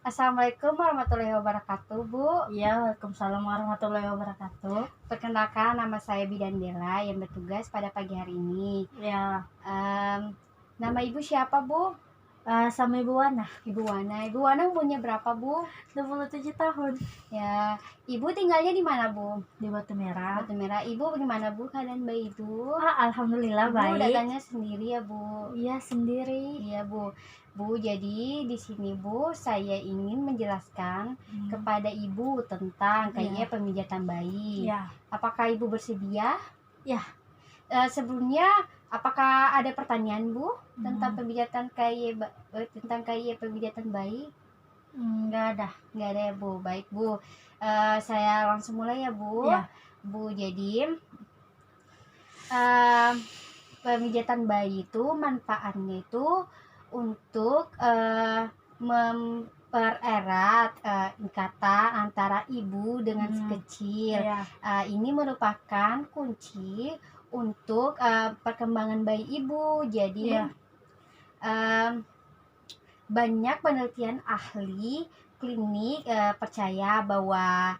Assalamualaikum warahmatullahi wabarakatuh, Bu. Iya, Waalaikumsalam warahmatullahi wabarakatuh. Perkenalkan, nama saya Bidan Dela yang bertugas pada pagi hari ini. Ya, Em, Nama Ibu siapa, Bu? sama Ibu Wana, Ibu Wana. Ibu Wana umurnya berapa, Bu? 27 tahun, Ya, Ibu tinggalnya di mana, Bu? di Batu Merah. Batu Merah. Ibu bagaimana, Bu, keadaan bayi Ibu? Alhamdulillah Ibu baik. datangnya sendiri ya, Bu? Iya, sendiri. Iya, Bu. Bu, jadi di sini, Bu, saya ingin menjelaskan kepada Ibu tentang kayak pemijatan bayi. Ya, Apakah Ibu bersedia? Ya. Sebelumnya, apakah ada pertanyaan, Bu, tentang pemijatan pemijatan bayi? Nggak ada. Nggak ada ya, Bu. Baik, Bu. Saya langsung mulai ya, Bu. Ya. Bu, jadi pemijatan bayi itu manfaatnya itu untuk mempererat ikatan antara ibu dengan si kecil. Ya. Ini merupakan kunci untuk perkembangan bayi ibu. Jadi banyak penelitian ahli klinik percaya bahwa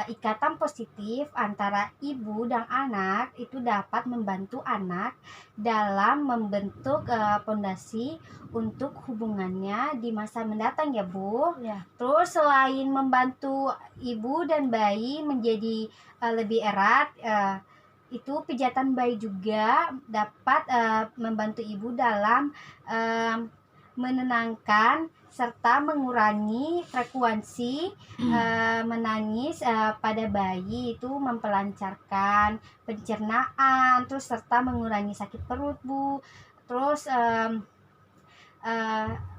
ikatan positif antara ibu dan anak itu dapat membantu anak dalam membentuk fondasi untuk hubungannya di masa mendatang ya, Bu. Ya. Terus selain membantu ibu dan bayi menjadi lebih erat, itu pijatan bayi juga dapat membantu ibu dalam menenangkan serta mengurangi frekuensi menangis pada bayi, itu memperlancarkan pencernaan, terus serta mengurangi sakit perut, Bu. Terus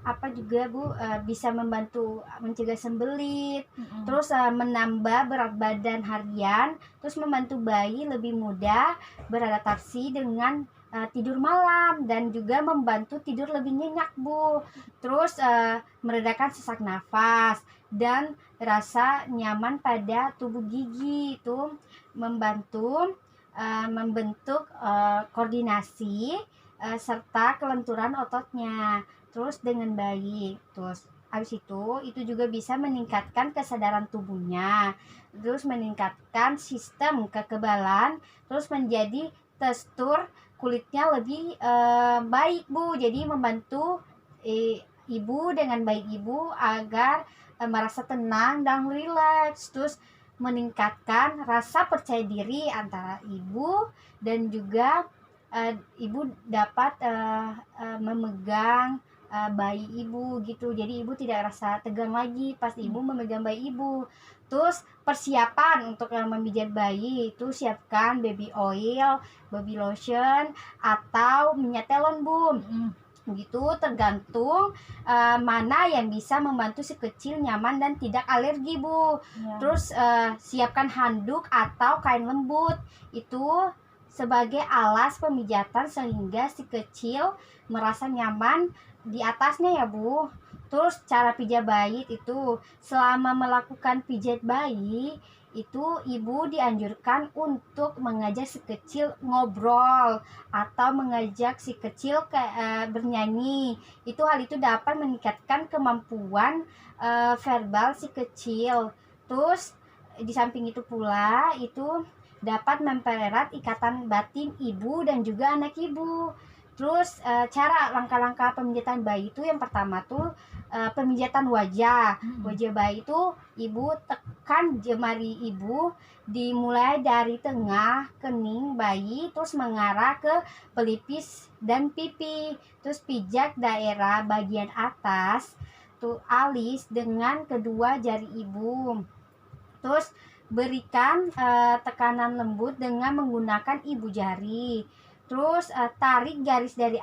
apa juga, Bu, bisa membantu mencegah sembelit, terus menambah berat badan harian, terus membantu bayi lebih mudah beradaptasi dengan tidur malam, dan juga membantu tidur lebih nyenyak, Bu. Terus meredakan sesak nafas dan rasa nyaman pada tubuh gigi, itu membantu membentuk koordinasi serta kelenturan ototnya terus dengan baik. Terus habis itu juga bisa meningkatkan kesadaran tubuhnya, terus meningkatkan sistem kekebalan, terus menjadi tekstur kulitnya lebih baik, Bu. Jadi membantu ibu dengan baik ibu agar merasa tenang dan rileks, terus meningkatkan rasa percaya diri antara ibu dan juga ibu dapat memegang bayi ibu gitu. Jadi ibu tidak rasa tegang lagi pas ibu memegang bayi ibu. Terus persiapan untuk memijat bayi itu siapkan baby oil, baby lotion, atau minyak telon, Bu. Gitu, tergantung mana yang bisa membantu si kecil nyaman dan tidak alergi, Bu. Terus siapkan handuk atau kain lembut itu sebagai alas pemijatan sehingga si kecil merasa nyaman di atasnya ya, Bu. Terus cara pijat bayi itu selama melakukan pijat bayi itu ibu dianjurkan untuk mengajak si kecil ngobrol atau mengajak si kecil bernyanyi. Hal itu dapat meningkatkan kemampuan verbal si kecil. Terus di samping itu pula itu dapat mempererat ikatan batin ibu dan juga anak ibu. Terus cara langkah-langkah pemijatan bayi itu yang pertama tuh pemijatan wajah bayi itu ibu tekan jemari ibu dimulai dari tengah kening bayi, terus mengarah ke pelipis dan pipi, terus pijak daerah bagian atas tuh alis dengan kedua jari ibu. Terus berikan tekanan lembut dengan menggunakan ibu jari. Terus tarik garis dari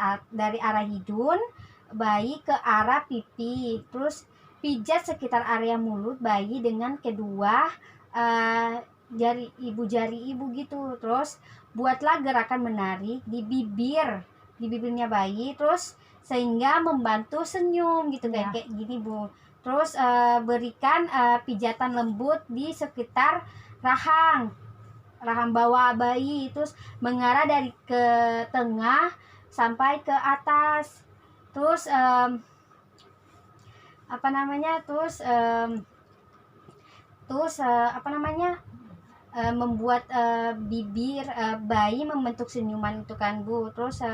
arah hidung bayi ke arah pipi. Terus pijat sekitar area mulut bayi dengan kedua jari ibu gitu. Terus buatlah gerakan menarik di bibirnya bayi, terus sehingga membantu senyum gitu, kayak gini, Bu. Terus berikan pijatan lembut di sekitar rahang bawah bayi, terus mengarah dari ke tengah sampai ke atas. Terus apa namanya terus membuat bibir bayi membentuk senyuman itu kan Bu. Terus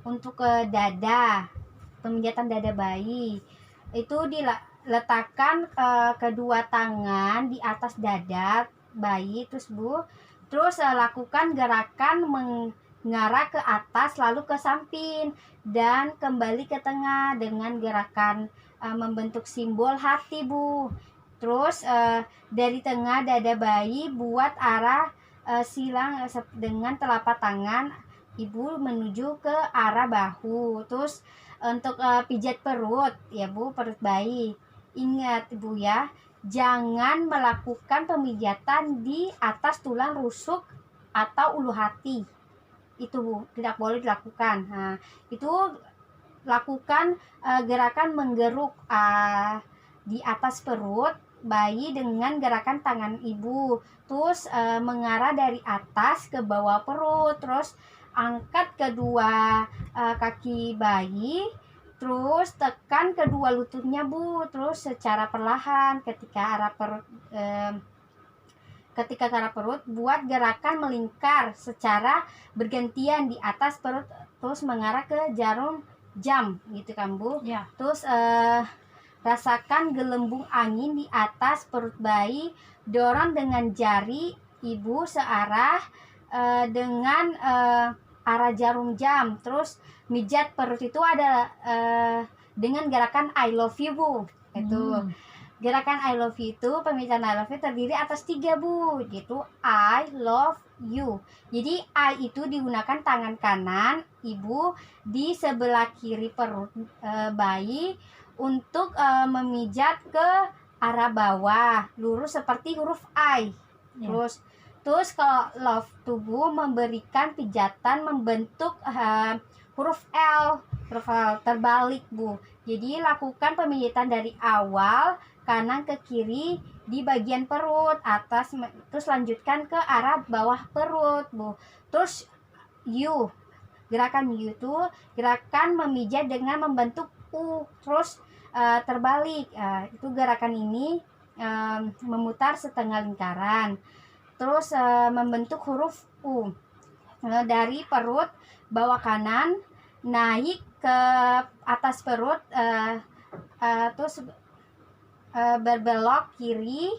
untuk dada, pemijatan dada bayi itu diletakkan kedua tangan di atas dada bayi terus Bu. Terus lakukan gerakan mengarah ke atas lalu ke samping dan kembali ke tengah dengan gerakan membentuk simbol hati Bu. Terus dari tengah dada bayi buat arah silang dengan telapak tangan ibu menuju ke arah bahu. Terus untuk pijat perut ya Bu, perut bayi. Ingat Bu ya, jangan melakukan pemijatan di atas tulang rusuk atau ulu hati. Itu Bu, tidak boleh dilakukan. Nah, itu lakukan gerakan menggeruk di atas perut bayi dengan gerakan tangan ibu. Terus mengarah dari atas ke bawah perut. Terus angkat kedua kaki bayi. Terus tekan kedua lututnya Bu. Terus secara perlahan ketika ke arah perut buat gerakan melingkar secara bergantian di atas perut terus mengarah ke jarum jam gitu kan Bu. Ya. Terus rasakan gelembung angin di atas perut bayi, dorong dengan jari ibu searah dengan arah jarum jam. Terus mijat perut itu ada dengan gerakan I love you Bu. Itu gerakan I love you itu, pemijatan I love you terdiri atas 3 Bu, gitu. I love you. Jadi I itu digunakan tangan kanan ibu di sebelah kiri perut bayi untuk memijat ke arah bawah lurus seperti huruf I. Terus kalau love tubuh memberikan pijatan membentuk huruf L terbalik Bu. Jadi lakukan pemijatan dari awal kanan ke kiri di bagian perut atas, terus lanjutkan ke arah bawah perut Bu. Terus U, gerakan U itu gerakan memijat dengan membentuk U, terus terbalik. Itu gerakan ini memutar setengah lingkaran, terus membentuk huruf U. Dari perut bawah kanan naik ke atas perut, terus berbelok kiri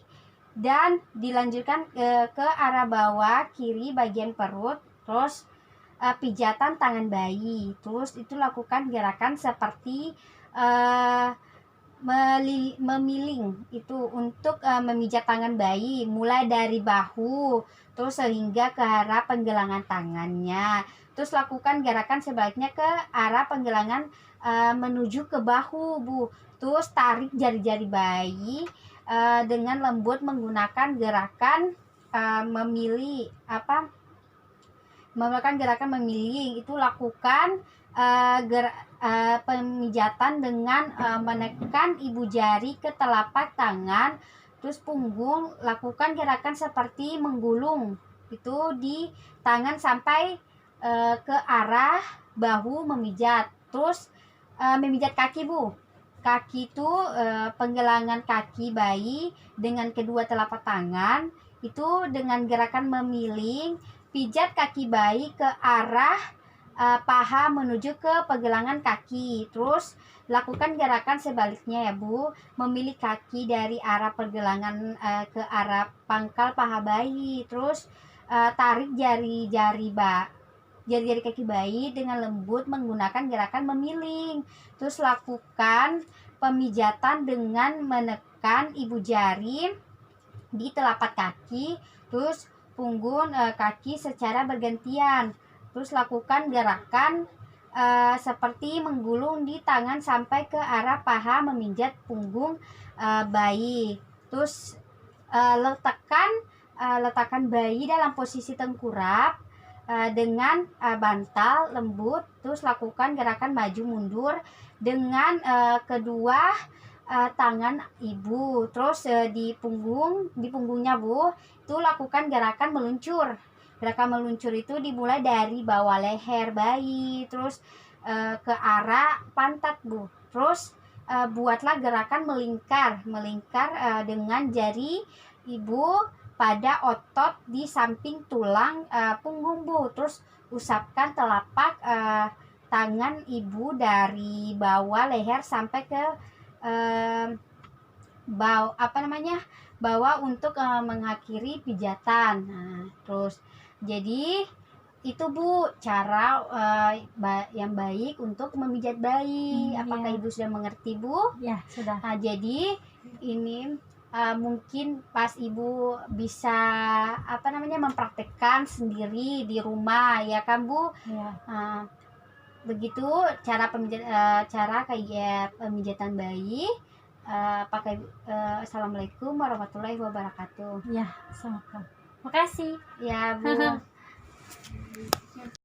dan dilanjutkan ke arah bawah kiri bagian perut. Terus pijatan tangan bayi. Terus itu lakukan gerakan seperti memiling itu untuk memijat tangan bayi mulai dari bahu terus sehingga ke arah penggelangan tangannya. Terus lakukan gerakan sebaliknya ke arah penggelangan menuju ke bahu Bu. Terus tarik jari-jari bayi dengan lembut menggunakan gerakan melakukan gerakan memilih. Itu lakukan pemijatan dengan menekan ibu jari ke telapak tangan, terus punggung. Lakukan gerakan seperti menggulung itu di tangan sampai ke arah bahu memijat. Terus memijat kaki Bu. Kaki itu penggelangan kaki bayi dengan kedua telapak tangan itu dengan gerakan memiling. Pijat kaki bayi ke arah paha menuju ke pergelangan kaki. Terus lakukan gerakan sebaliknya ya Bu, memilih kaki dari arah pergelangan ke arah pangkal paha bayi. Terus tarik jari-jari kaki bayi dengan lembut menggunakan gerakan memiling. Terus lakukan pemijatan dengan menekan ibu jari di telapak kaki, terus punggung kaki secara bergantian. Terus lakukan gerakan seperti menggulung di tangan sampai ke arah paha memijat punggung bayi. Terus letakkan bayi dalam posisi tengkurap dengan bantal lembut. Terus lakukan gerakan maju mundur dengan kedua tangan ibu. Terus di punggungnya Bu, itu lakukan gerakan meluncur. Gerakan meluncur itu dimulai dari bawah leher bayi terus ke arah pantat Bu. Terus buatlah gerakan melingkar dengan jari ibu pada otot di samping tulang punggung Bu. Terus usapkan telapak tangan ibu dari bawah leher sampai ke bawah untuk mengakhiri pijatan. Nah, terus jadi itu Bu cara yang baik untuk memijat bayi. Apakah Iya. Ibu sudah mengerti Bu? Ya, sudah. Nah, jadi ini mungkin pas Ibu bisa mempraktekkan sendiri di rumah ya kan Bu? Iya. Begitu cara kayak pemijatan bayi. Assalamualaikum warahmatullahi wabarakatuh. Ya, sama. Makasih. Ya Bu.